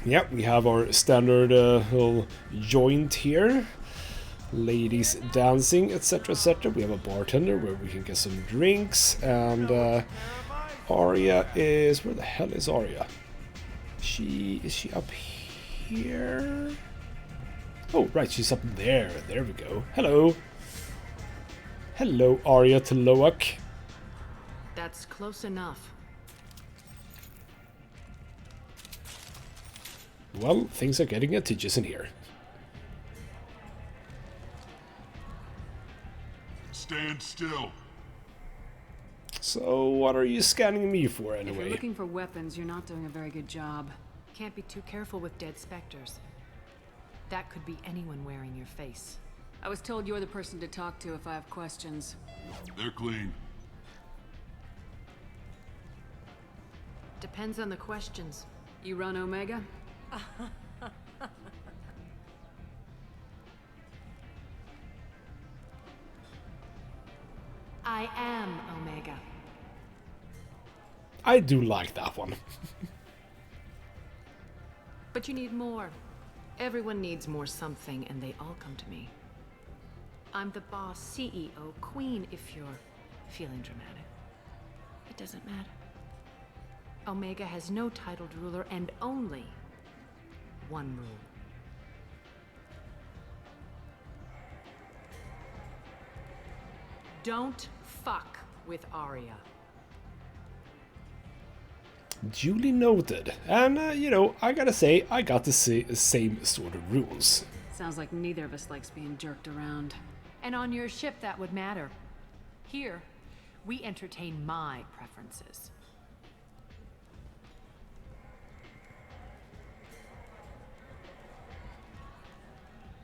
Yeah, we have our standard little joint here. Ladies dancing, etc, etc. We have a bartender where we can get some drinks, and Arya is... where the hell is Arya? Is she up here? Oh, right, she's up there. There we go. Hello. Hello, Arya Taloak. That's close enough. Well, things are getting litigious in here. Stand still. So, what are you scanning me for, anyway? If you're looking for weapons, you're not doing a very good job. Can't be too careful with dead specters. That could be anyone wearing your face. I was told you're the person to talk to if I have questions. They're clean. Depends on the questions. You run Omega? I am Omega. I do like that one. But you need more. Everyone needs more something, and they all come to me. I'm the boss, CEO, queen, if you're feeling dramatic. It doesn't matter. Omega has no titled ruler and only one rule. Don't fuck with Arya. Duly noted. And, you know, I gotta say, I got the same sort of rules. Sounds like neither of us likes being jerked around. And on your ship, that would matter. Here, we entertain my preferences.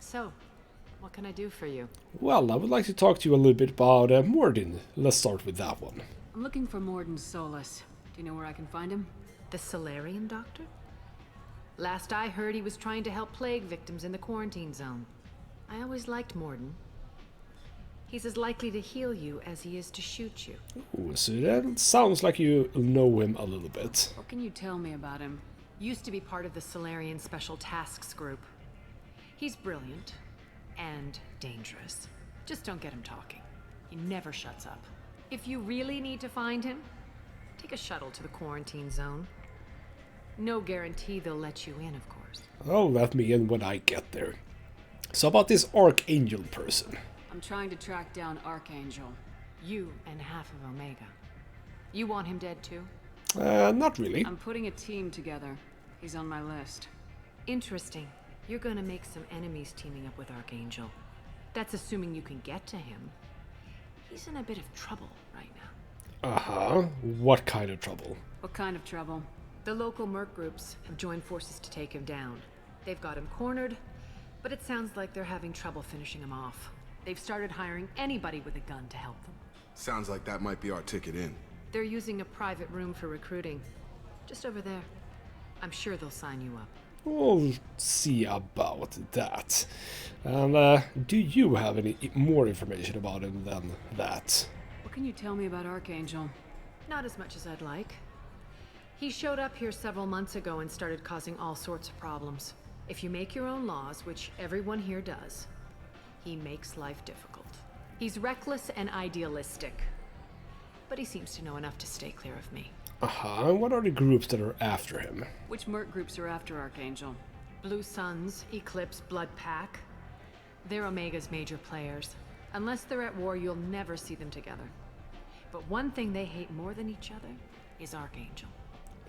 So, what can I do for you? Well, I would like to talk to you a little bit about Mordin. Let's start with that one. I'm looking for Morton Solus. Do you know where I can find him? The Solarian doctor? Last I heard, he was trying to help plague victims in the quarantine zone. I always liked Morden. He's as likely to heal you as he is to shoot you. Ooh, so that sounds like you know him a little bit. What can you tell me about him? Used to be part of the Solarian Special Tasks Group. He's brilliant and dangerous. Just don't get him talking. He never shuts up. If you really need to find him, take a shuttle to the quarantine zone. No guarantee they'll let you in, of course. Oh, let me in when I get there. So about this Archangel person. I'm trying to track down Archangel. You and half of Omega. You want him dead too? Not really. I'm putting a team together. He's on my list. Interesting. You're gonna make some enemies teaming up with Archangel. That's assuming you can get to him. He's in a bit of trouble right now. Uh-huh. What kind of trouble? What kind of trouble? The local merc groups have joined forces to take him down. They've got him cornered, but it sounds like they're having trouble finishing him off. They've started hiring anybody with a gun to help them. Sounds like that might be our ticket in. They're using a private room for recruiting. Just over there. I'm sure they'll sign you up. We'll see about that. And do you have any more information about him than that? What can you tell me about Archangel? Not as much as I'd like. He showed up here several months ago and started causing all sorts of problems. If you make your own laws, which everyone here does, he makes life difficult. He's reckless and idealistic. But he seems to know enough to stay clear of me. Uh-huh. What are the groups that are after him? Which merc groups are after Archangel? Blue Suns, Eclipse, Blood Pack. They're Omega's major players. Unless they're at war, you'll never see them together. But one thing they hate more than each other is Archangel.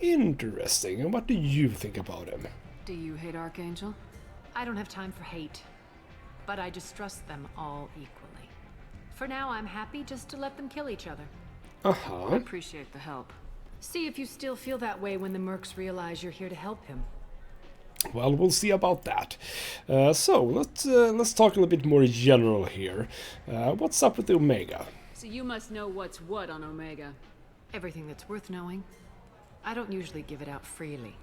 Interesting. And what do you think about him? Do you hate Archangel? I don't have time for hate. But I distrust them all equally. For now, I'm happy just to let them kill each other. Uh-huh. I appreciate the help. See if you still feel that way when the mercs realize you're here to help him. Well, we'll see about that. So, let's talk a little bit more general here. What's up with the Omega? So you must know what's what on Omega. Everything that's worth knowing. I don't usually give it out freely.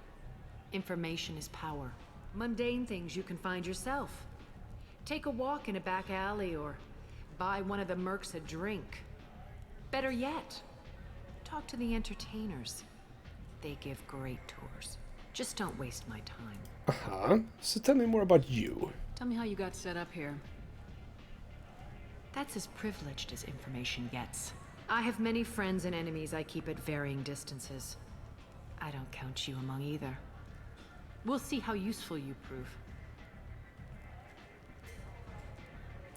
Information is power. Mundane things you can find yourself. Take a walk in a back alley or buy one of the mercs a drink. Better yet, talk to the entertainers. They give great tours. Just don't waste my time. Uh-huh. So tell me more about you. Tell me how you got set up here. That's as privileged as information gets. I have many friends and enemies I keep at varying distances. I don't count you among either. We'll see how useful you prove.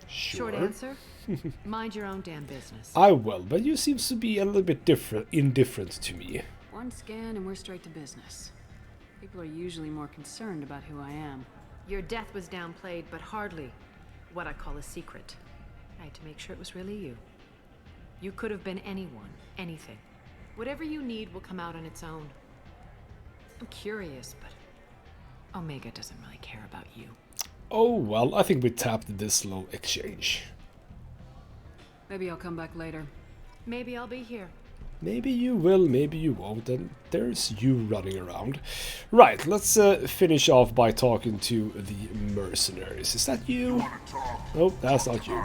Sure. Short answer? Mind your own damn business. I will, but you seem to be a little bit indifferent to me. One scan and we're straight to business. People are usually more concerned about who I am. Your death was downplayed, but hardly what I call a secret. I had to make sure it was really you. You could have been anyone, anything. Whatever you need will come out on its own. I'm curious, but Omega doesn't really care about you. Oh, well, I think we tapped this little exchange. Maybe I'll come back later. Maybe I'll be here. Maybe you will, maybe you won't, and there's you running around. Right, let's finish off by talking to the mercenaries. Is that you? Oh, that's not you.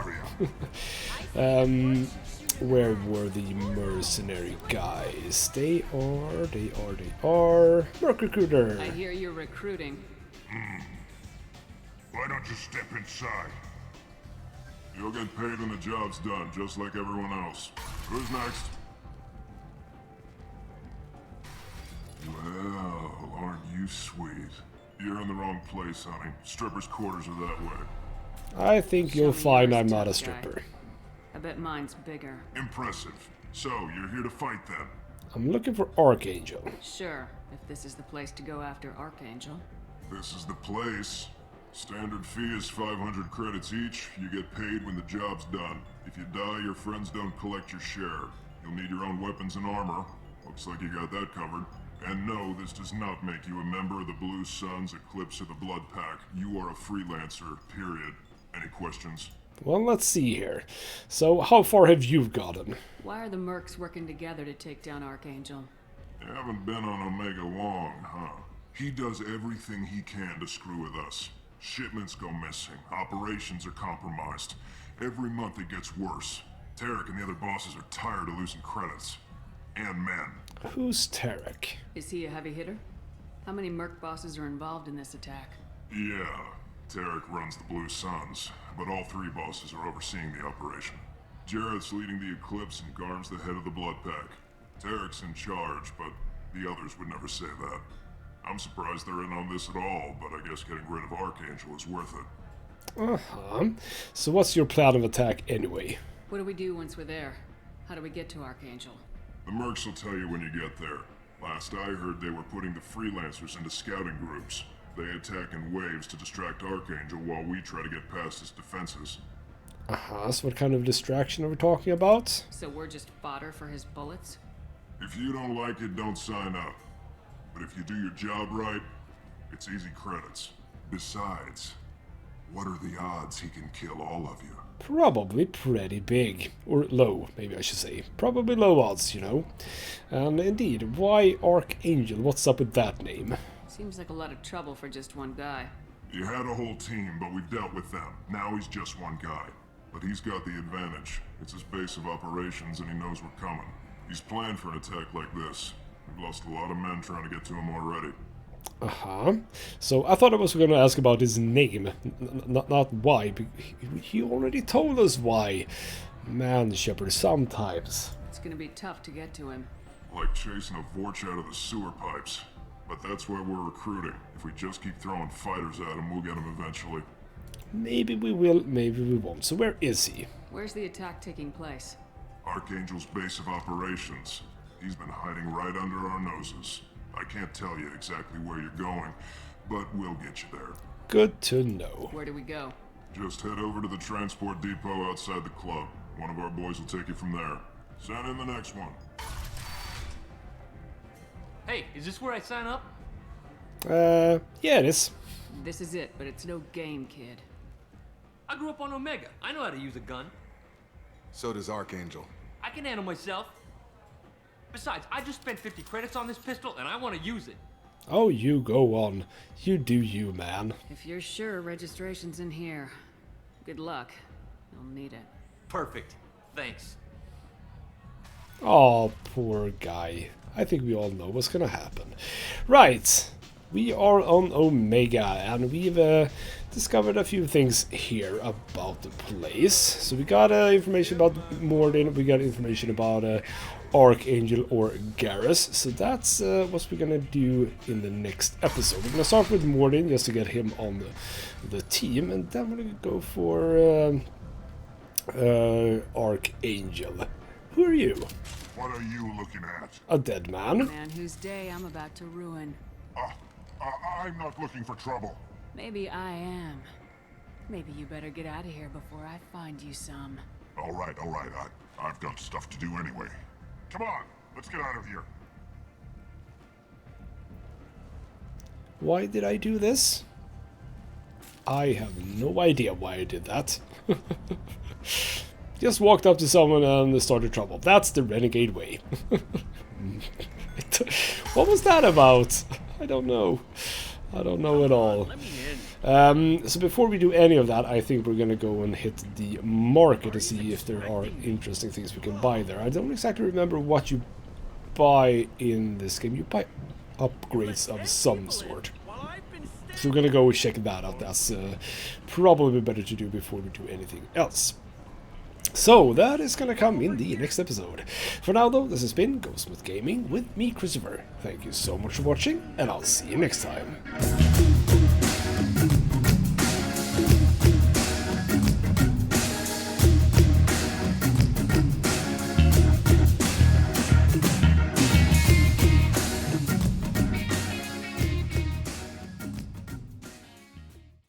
Where were the mercenary guys? They are... Merc Recruiter! I hear you're recruiting. Why don't you step inside? You'll get paid when the job's done, just like everyone else. Who's next? Well, aren't you sweet? You're in the wrong place, honey. Strippers' quarters are that way. I think you'll find I'm not a stripper. I bet mine's bigger. Impressive. So, you're here to fight then? I'm looking for Archangel. Sure, if this is the place to go after Archangel. This is the place. Standard fee is 500 credits each. You get paid when the job's done. If you die, your friends don't collect your share. You'll need your own weapons and armor. Looks like you got that covered. And no, this does not make you a member of the Blue Suns, Eclipse, or the Blood Pack. You are a freelancer, period. Any questions? Well, let's see here. So, how far have you gotten? Why are the mercs working together to take down Archangel? You haven't been on Omega long, huh? He does everything he can to screw with us. Shipments go missing, operations are compromised. Every month it gets worse. Tarek and the other bosses are tired of losing credits. And men. Who's Tarek? Is he a heavy hitter? How many merc bosses are involved in this attack? Yeah, Tarek runs the Blue Suns, but all 3 bosses are overseeing the operation. Jarrett's leading the Eclipse and Garm's the head of the Blood Pack. Tarek's in charge, but the others would never say that. I'm surprised they're in on this at all, but I guess getting rid of Archangel is worth it. Uh-huh. So what's your plan of attack anyway? What do we do once we're there? How do we get to Archangel? The mercs will tell you when you get there. Last I heard, they were putting the freelancers into scouting groups. They attack in waves to distract Archangel while we try to get past his defenses. Uh-huh, so what kind of distraction are we talking about? So we're just fodder for his bullets? If you don't like it, don't sign up. But if you do your job right, it's easy credits. Besides, what are the odds he can kill all of you? Probably pretty big. Or low, maybe I should say. Probably low odds, you know. And indeed, why Archangel? What's up with that name? Seems like a lot of trouble for just one guy. You had a whole team, but we've dealt with them. Now he's just one guy. But he's got the advantage. It's his base of operations and he knows we're coming. He's planned for an attack like this. We've lost a lot of men trying to get to him already. Uh-huh. So I thought I was going to ask about his name, not why. He already told us why. Man, Shepard, sometimes. It's gonna be tough to get to him. Like chasing a Vorch out of the sewer pipes. But that's why we're recruiting. If we just keep throwing fighters at him, we'll get him eventually. Maybe we will, maybe we won't. So where is he? Where's the attack taking place? Archangel's base of operations. He's been hiding right under our noses. I can't tell you exactly where you're going, but we'll get you there. Good to know. Where do we go? Just head over to the transport depot outside the club. One of our boys will take you from there. Send in the next one. Hey, is this where I sign up? Yeah, it is. This is it, but it's no game, kid. I grew up on Omega. I know how to use a gun. So does Archangel. I can handle myself. Besides, I just spent 50 credits on this pistol, and I want to use it. Oh, you go on. You do you, man. If you're sure registration's in here, good luck. You'll need it. Perfect. Thanks. Oh, poor guy. I think we all know what's gonna happen. Right. We are on Omega, and we've discovered a few things here about the place. So we got information about Mordin, we got information about Archangel or Garrus. So that's what we're gonna do in the next episode. We're gonna start with Mordin just to get him on the team, and then we're gonna go for Archangel. Who are you? What are you looking at? A dead man. A man whose day I'm about to ruin. I'm not looking for trouble. Maybe I am. Maybe you better get out of here before I find you some. All right. I've got stuff to do anyway. Come on, let's get out of here. Why did I do this? I have no idea why I did that. Just walked up to someone and started trouble. That's the renegade way. What was that about? I don't know. I don't know at all. So before we do any of that, I think we're gonna go and hit the market to see if there are interesting things we can buy there. I don't exactly remember what you buy in this game. You buy upgrades of some sort. So we're gonna go check that out. That's probably better to do before we do anything else. So that is gonna come in the next episode. For now though, this has been Ghostsmith Gaming with me, Christopher. Thank you so much for watching, and I'll see you next time.